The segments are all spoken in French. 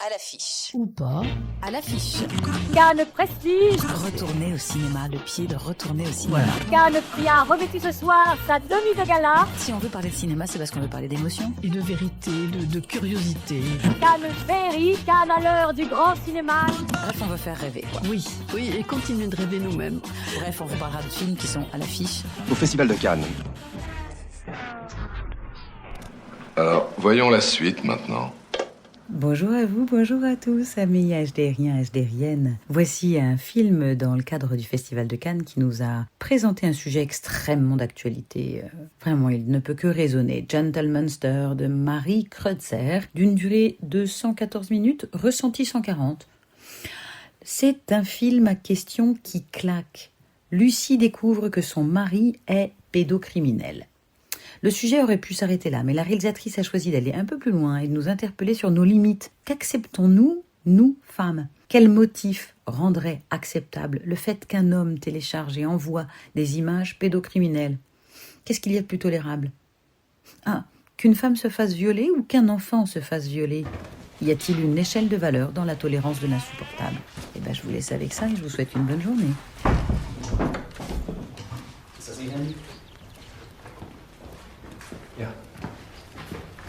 à l'affiche. Ou pas. À l'affiche. Cannes Prestige. Retourner au cinéma, le pied de retourner au cinéma. Voilà. Cannes Prix a revêtu ce soir sa tenue de gala. Si on veut parler de cinéma, c'est parce qu'on veut parler d'émotion. Et de vérité, de curiosité. Cannes Féerie, Cannes à l'heure du grand cinéma. Bref, on veut faire rêver, quoi. Oui, et continuer de rêver nous-mêmes. Bref, on vous parlera de films qui sont à l'affiche. Au Festival de Cannes. Alors, voyons la suite maintenant. Bonjour à vous, bonjour à tous, amis HDRiens, HDRiennes. Voici un film dans le cadre du Festival de Cannes qui nous a présenté un sujet extrêmement d'actualité. Vraiment, il ne peut que résonner. Gentlemanster de Marie Kreutzer, d'une durée de 114 minutes, ressenti 140. C'est un film à question qui claque. Lucie découvre que son mari est pédocriminel. Le sujet aurait pu s'arrêter là, mais la réalisatrice a choisi d'aller un peu plus loin et de nous interpeller sur nos limites. Qu'acceptons-nous, nous, femmes ? Quel motif rendrait acceptable le fait qu'un homme télécharge et envoie des images pédocriminelles ? Qu'est-ce qu'il y a de plus tolérable ? Qu'une femme se fasse violer ou qu'un enfant se fasse violer ? Y a-t-il une échelle de valeur dans la tolérance de l'insupportable ? Je vous laisse avec ça et je vous souhaite une bonne journée. Ja.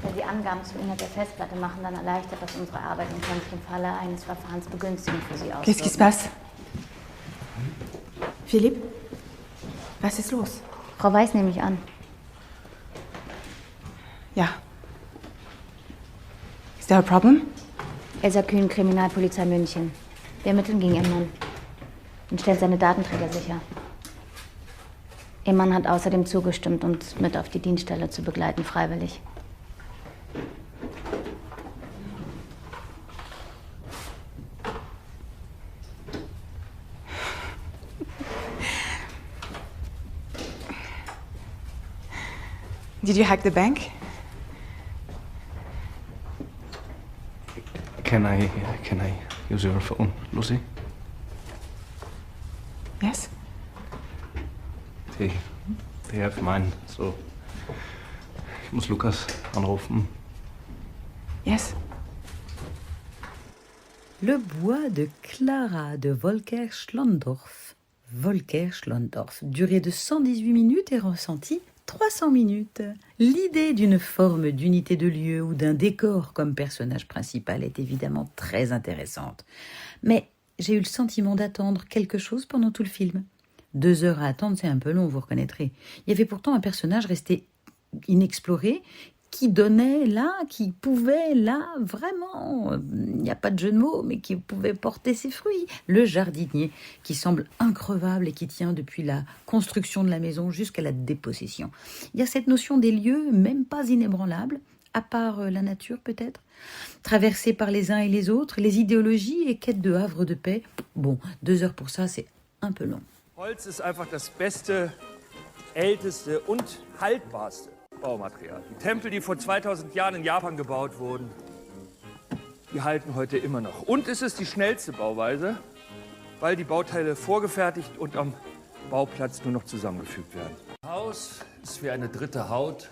Wenn Sie Angaben zu Inhalt der Festplatte machen, dann erleichtert das unsere Arbeit und kann sich im Falle eines Verfahrens begünstigend für Sie auswirken. Qu'est-ce qui se passe? Philippe? Was ist los? Frau Weiß nehme ich an. Ja. Is there a problem? Elsa Kühn, Kriminalpolizei München. Wir ermitteln gegen Ihren Mann und stellen seine Datenträger sicher. Ihr Mann hat außerdem zugestimmt, uns mit auf die Dienststelle zu begleiten, freiwillig. Did you hack the bank? Can I use your phone, Lucy? Yes? They have mine, so ich muss Lukas anrufen. Yes? Le bois de Clara de Volker Schlondorf. Volker Schlondorf, durée de 118 minutes et ressenti 300 minutes. L'idée d'une forme d'unité de lieu ou d'un décor comme personnage principal est évidemment très intéressante. Mais j'ai eu le sentiment d'attendre quelque chose pendant tout le film. 2 heures à attendre, c'est un peu long, vous reconnaîtrez. Il y avait pourtant un personnage resté inexploré, qui donnait là, qui pouvait là, vraiment, il n'y a pas de jeu de mots, mais qui pouvait porter ses fruits. Le jardinier, qui semble increvable et qui tient depuis la construction de la maison jusqu'à la dépossession. Il y a cette notion des lieux, même pas inébranlables, à part la nature peut-être, traversée par les uns et les autres, les idéologies et quête de havre de paix. Bon, 2 heures pour ça, c'est un peu long. Holz ist einfach das beste, älteste und haltbarste Baumaterial. Die Tempel, die vor 2000 Jahren in Japan gebaut wurden, die halten heute immer noch. Und es ist die schnellste Bauweise, weil die Bauteile vorgefertigt und am Bauplatz nur noch zusammengefügt werden. Das Haus ist wie eine dritte Haut,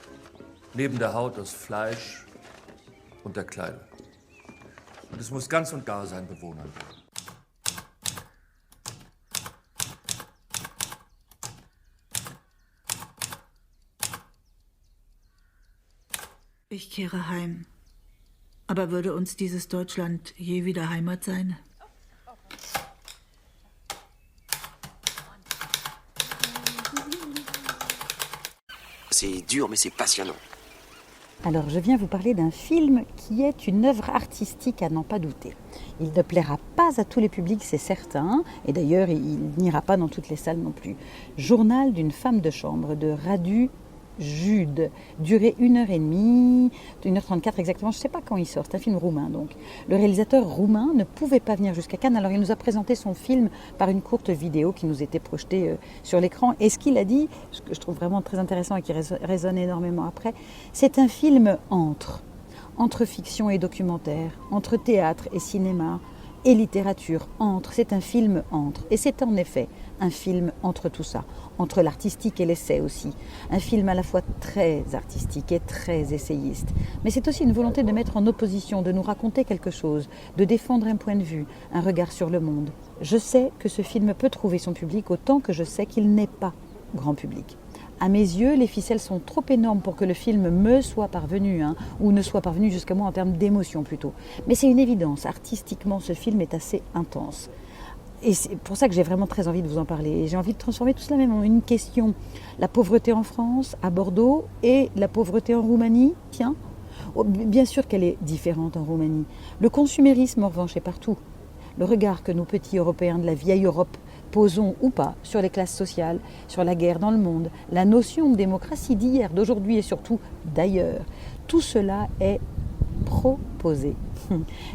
neben der Haut aus Fleisch und der Kleidung. Und es muss ganz und gar seinen Bewohnern. Ich kehre heim. Aber würde uns dieses Deutschland je wieder Heimat sein? C'est dur, mais c'est passionnant. Alors, je viens vous parler d'un film qui est une œuvre artistique à n'en pas douter. Il ne plaira pas à tous les publics, c'est certain, et d'ailleurs, il n'ira pas dans toutes les salles non plus. Journal d'une femme de chambre de Radu Jude, durée 1h30, 1h34 exactement, je ne sais pas quand il sort, c'est un film roumain donc. Le réalisateur roumain ne pouvait pas venir jusqu'à Cannes, alors il nous a présenté son film par une courte vidéo qui nous était projetée sur l'écran. Et ce qu'il a dit, ce que je trouve vraiment très intéressant et qui résonne énormément après, c'est un film entre fiction et documentaire, entre théâtre et cinéma, et littérature entre, c'est un film entre. Et c'est en effet un film entre tout ça, entre l'artistique et l'essai aussi. Un film à la fois très artistique et très essayiste. Mais c'est aussi une volonté de mettre en opposition, de nous raconter quelque chose, de défendre un point de vue, un regard sur le monde. Je sais que ce film peut trouver son public autant que je sais qu'il n'est pas grand public. À mes yeux, les ficelles sont trop énormes pour que le film me soit parvenu, ou ne soit parvenu jusqu'à moi en termes d'émotion plutôt. Mais c'est une évidence, artistiquement, ce film est assez intense. Et c'est pour ça que j'ai vraiment très envie de vous en parler. Et j'ai envie de transformer tout cela même en une question. La pauvreté en France, à Bordeaux, et la pauvreté en Roumanie, tiens. Bien sûr qu'elle est différente en Roumanie. Le consumérisme, en revanche, est partout. Le regard que nos petits Européens de la vieille Europe posons ou pas sur les classes sociales, sur la guerre dans le monde, la notion de démocratie d'hier, d'aujourd'hui et surtout d'ailleurs. Tout cela est proposé.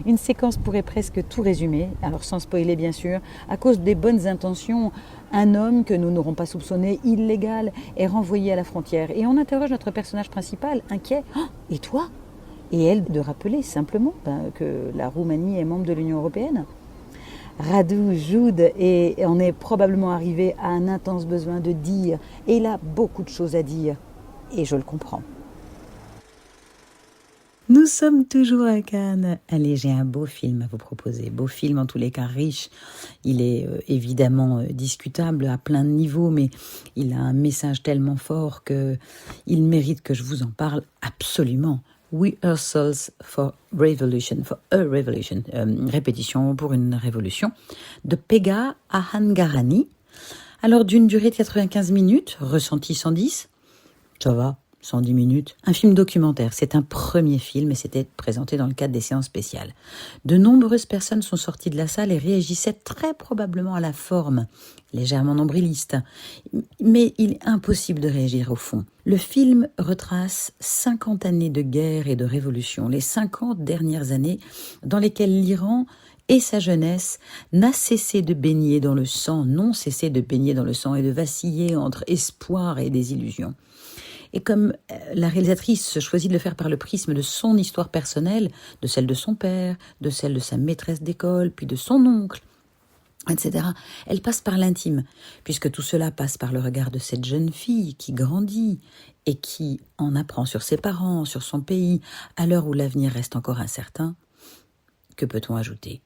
Une séquence pourrait presque tout résumer, alors sans spoiler bien sûr, à cause des bonnes intentions. Un homme que nous n'aurons pas soupçonné illégal est renvoyé à la frontière et on interroge notre personnage principal, inquiet. Oh, et toi ? Et elle de rappeler simplement que la Roumanie est membre de l'Union européenne. Radu joude et on est probablement arrivé à un intense besoin de dire. Et il a beaucoup de choses à dire. Et je le comprends. Nous sommes toujours à Cannes. Allez, j'ai un beau film à vous proposer. Beau film, en tous les cas riche. Il est évidemment discutable à plein de niveaux, mais il a un message tellement fort qu'il mérite que je vous en parle absolument. Rehearsals for Revolution, répétition pour une révolution, de Pegah Ahangarani. Alors d'une durée de 95 minutes, ressenti 110, ça va, 110 minutes. Un film documentaire, c'est un premier film et c'était présenté dans le cadre des séances spéciales. De nombreuses personnes sont sorties de la salle et réagissaient très probablement à la forme, légèrement nombriliste. Mais il est impossible de réagir au fond. Le film retrace 50 années de guerre et de révolution, les 50 dernières années dans lesquelles l'Iran et sa jeunesse n'ont cessé de baigner dans le sang et de vaciller entre espoir et désillusion. Et comme la réalisatrice choisit de le faire par le prisme de son histoire personnelle, de celle de son père, de celle de sa maîtresse d'école, puis de son oncle, etc., elle passe par l'intime, puisque tout cela passe par le regard de cette jeune fille qui grandit et qui en apprend sur ses parents, sur son pays, à l'heure où l'avenir reste encore incertain. Que peut-on ajouter ?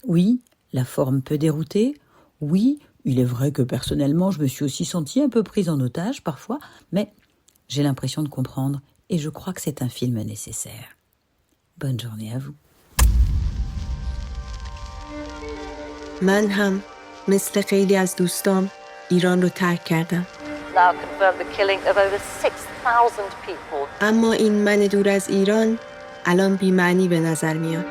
Oui, la forme peut dérouter. Oui, il est vrai que personnellement, je me suis aussi sentie un peu prise en otage parfois, mais j'ai l'impression de comprendre et je crois que c'est un film nécessaire. Bonne journée à vous. من هم مثل خیلی از دوستام ایران رو ترک کردم. Now confirmed the killing of over 6,000 people. اما این من دور از ایران الان بی‌معنی به نظر میاد.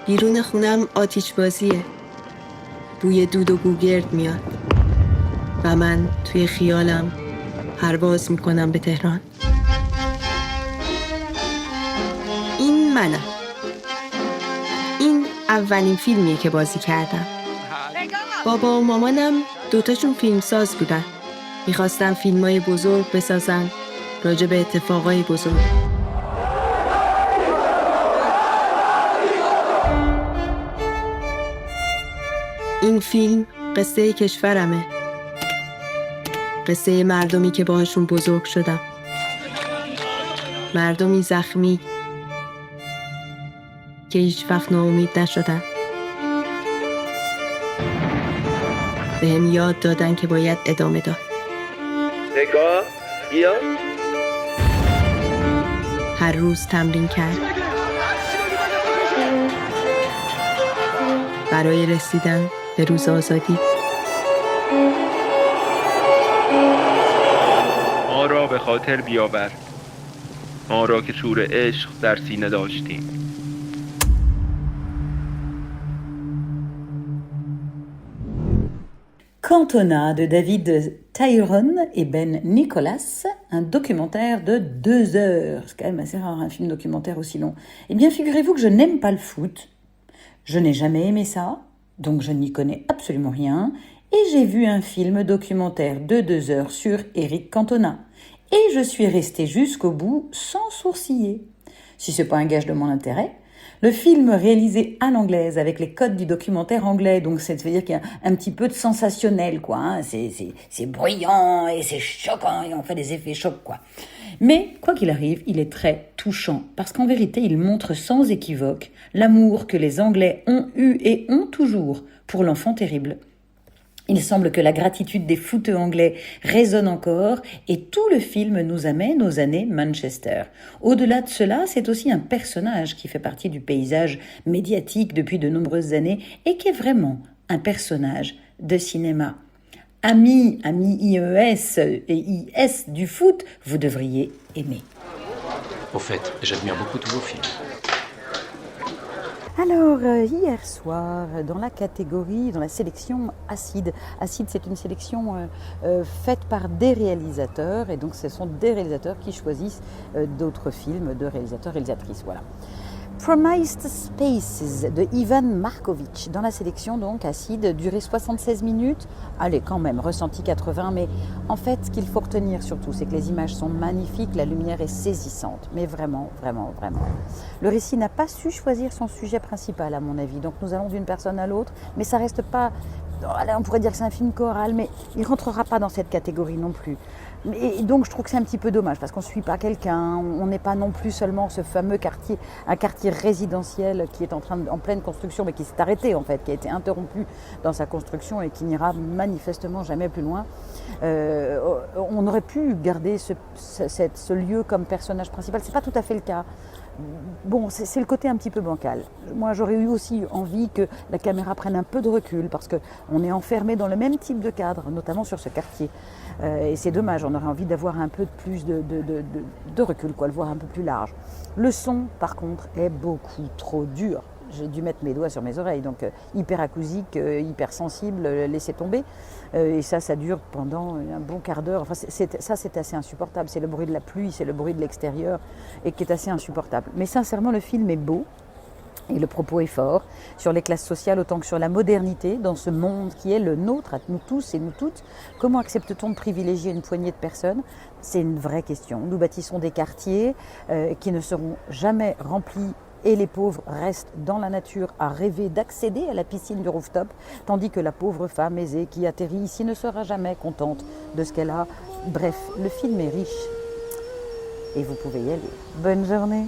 بیرون خونم آتیش بازیه. بوی دود و گوگرد میاد. و من توی خیالم پرواز میکنم به تهران. این منم. این اولین فیلمیه که بازی کردم. بابا و مامانم دوتاشون فیلمساز بودن. میخواستن فیلمای بزرگ بسازن راجع به اتفاقای بزرگ. این فیلم قصه کشورمه. قصه مردمی که باهاشون بزرگ شدم. مردمی زخمی که هیچ وقت ناامید نشدن. بهم یاد دادن که باید ادامه داد. نگاه بیا. هر روز تمرین کرد. برای رسیدن به روز آزادی. ما را به خاطر بیاور. ما را که شور عشق در سینه داشتیم. Cantona de David Tyrone et Ben Nicholas, un documentaire de 2 heures. C'est quand même assez rare un film documentaire aussi long. Eh bien, figurez-vous que je n'aime pas le foot. Je n'ai jamais aimé ça, donc je n'y connais absolument rien. Et j'ai vu un film documentaire de 2 heures sur Eric Cantona. Et je suis restée jusqu'au bout sans sourciller. Si c'est pas un gage de mon intérêt, Le film réalisé à l'anglaise avec les codes du documentaire anglais, donc c'est-à-dire qu'il y a un petit peu de sensationnel, quoi. Hein. C'est bruyant et c'est choquant et on fait des effets chocs, quoi. Mais quoi qu'il arrive, il est très touchant parce qu'en vérité, il montre sans équivoque l'amour que les Anglais ont eu et ont toujours pour l'enfant terrible. Il semble que la gratitude des footeux anglais résonne encore et tout le film nous amène aux années Manchester. Au-delà de cela, c'est aussi un personnage qui fait partie du paysage médiatique depuis de nombreuses années et qui est vraiment un personnage de cinéma. Amis IES et IS du foot, vous devriez aimer. Au fait, j'admire beaucoup tous vos films. Alors, hier soir, dans la sélection Acide. Acide, c'est une sélection faite par des réalisateurs, et donc ce sont des réalisateurs qui choisissent d'autres films de réalisateurs-réalisatrices. Voilà. Promised Spaces de Ivan Markovic. Dans la sélection, donc, Acide, durée 76 minutes. Allez, quand même, ressenti 80, mais en fait, ce qu'il faut retenir surtout, c'est que les images sont magnifiques, la lumière est saisissante, mais vraiment, vraiment, vraiment. Le récit n'a pas su choisir son sujet principal, à mon avis, donc nous allons d'une personne à l'autre, mais ça reste pas... On pourrait dire que c'est un film choral, mais il ne rentrera pas dans cette catégorie non plus. Et donc je trouve que c'est un petit peu dommage parce qu'on ne suit pas quelqu'un, on n'est pas non plus seulement ce fameux quartier, un quartier résidentiel qui est en pleine construction mais qui s'est arrêté en fait, qui a été interrompu dans sa construction et qui n'ira manifestement jamais plus loin. On aurait pu garder ce lieu comme personnage principal, c'est pas tout à fait le cas. Bon, c'est le côté un petit peu bancal. Moi, j'aurais eu aussi envie que la caméra prenne un peu de recul parce qu'on est enfermé dans le même type de cadre, notamment sur ce quartier. Et c'est dommage, on aurait envie d'avoir un peu plus de recul, quoi, le voir un peu plus large. Le son, par contre, est beaucoup trop dur. J'ai dû mettre mes doigts sur mes oreilles, donc hyper acousique, hyper sensible, laisser tomber. Et ça dure pendant un bon quart d'heure. Enfin, c'est assez insupportable. C'est le bruit de la pluie, c'est le bruit de l'extérieur, et qui est assez insupportable. Mais sincèrement, le film est beau. Et le propos est fort, sur les classes sociales autant que sur la modernité, dans ce monde qui est le nôtre, à nous tous et nous toutes. Comment accepte-t-on de privilégier une poignée de personnes ? C'est une vraie question. Nous bâtissons des quartiers qui ne seront jamais remplis et les pauvres restent dans la nature à rêver d'accéder à la piscine du rooftop, tandis que la pauvre femme aisée qui atterrit ici ne sera jamais contente de ce qu'elle a. Bref, le film est riche et vous pouvez y aller. Bonne journée.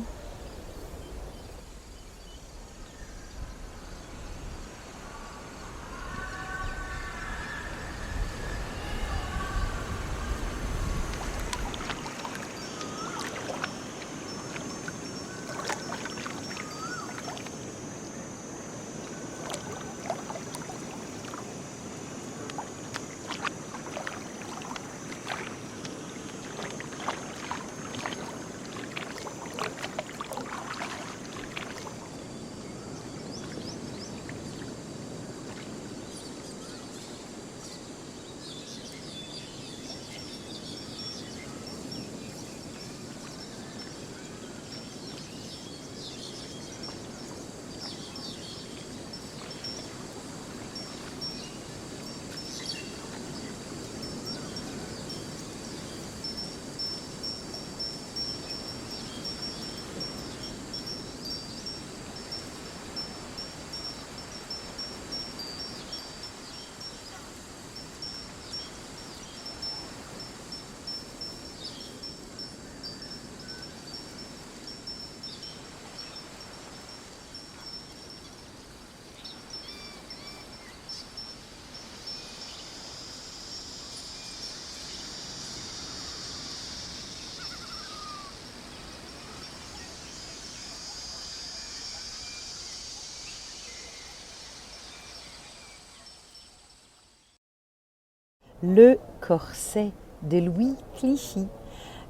Le corset de Louis Clichy.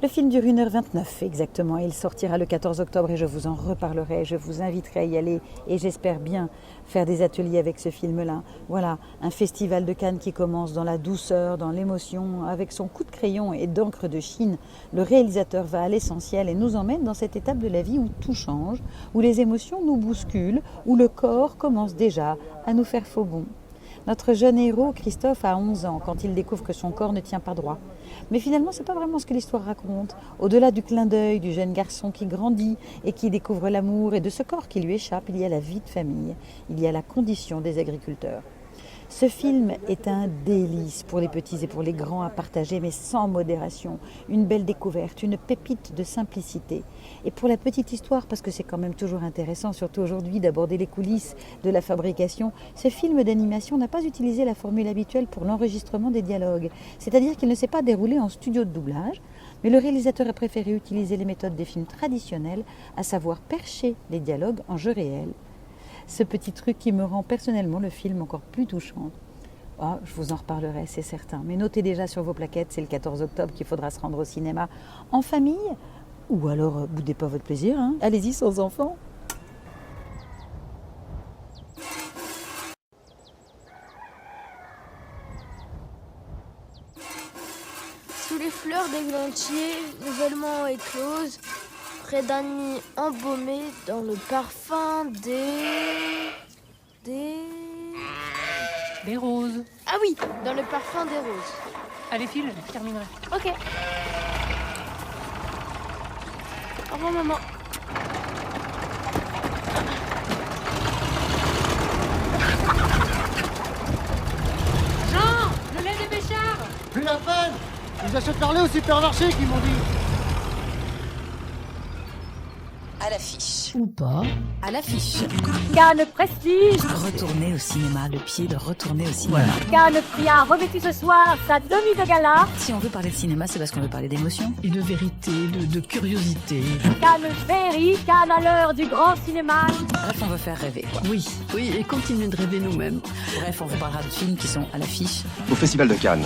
Le film dure 1h29 exactement. Il sortira le 14 octobre et je vous en reparlerai. Je vous inviterai à y aller et j'espère bien faire des ateliers avec ce film-là. Voilà, un festival de Cannes qui commence dans la douceur, dans l'émotion, avec son coup de crayon et d'encre de Chine. Le réalisateur va à l'essentiel et nous emmène dans cette étape de la vie où tout change, où les émotions nous bousculent, où le corps commence déjà à nous faire faux bond. Notre jeune héros, Christophe, a 11 ans quand il découvre que son corps ne tient pas droit. Mais finalement, c'est pas vraiment ce que l'histoire raconte. Au-delà du clin d'œil du jeune garçon qui grandit et qui découvre l'amour et de ce corps qui lui échappe, il y a la vie de famille, il y a la condition des agriculteurs. Ce film est un délice pour les petits et pour les grands à partager, mais sans modération. Une belle découverte, une pépite de simplicité. Et pour la petite histoire, parce que c'est quand même toujours intéressant, surtout aujourd'hui, d'aborder les coulisses de la fabrication, ce film d'animation n'a pas utilisé la formule habituelle pour l'enregistrement des dialogues. C'est-à-dire qu'il ne s'est pas déroulé en studio de doublage, mais le réalisateur a préféré utiliser les méthodes des films traditionnels, à savoir percher les dialogues en jeu réel. Ce petit truc qui me rend personnellement le film encore plus touchant. Oh, je vous en reparlerai, c'est certain. Mais notez déjà sur vos plaquettes, c'est le 14 octobre qu'il faudra se rendre au cinéma en famille. Ou alors, boudez pas votre plaisir, hein. Allez-y sans enfants. Sous les fleurs d'églantier, nouvellement écloses, près d'un nid embaumé dans le parfum des roses. Ah oui, dans le parfum des roses. Allez, file, je terminerai. Ok. Au revoir, maman. Jean, le lait des pêchards. Plus la peine. Ils achètent leur lait au supermarché, qu'ils m'ont dit. À l'affiche. Ou pas. À l'affiche. Cannes Prestige. Retourner au cinéma, le pied de retourner au cinéma. Cannes Prix a revêtu ce soir sa demi de gala. Si on veut parler de cinéma, c'est parce qu'on veut parler d'émotion. Et de vérité, de curiosité. Cannes Féerie, Cannes à l'heure du grand cinéma. Bref, on veut faire rêver, quoi. Oui, et continuer de rêver nous-mêmes. Bref, on vous parlera de films qui sont à l'affiche. Au Festival de Cannes.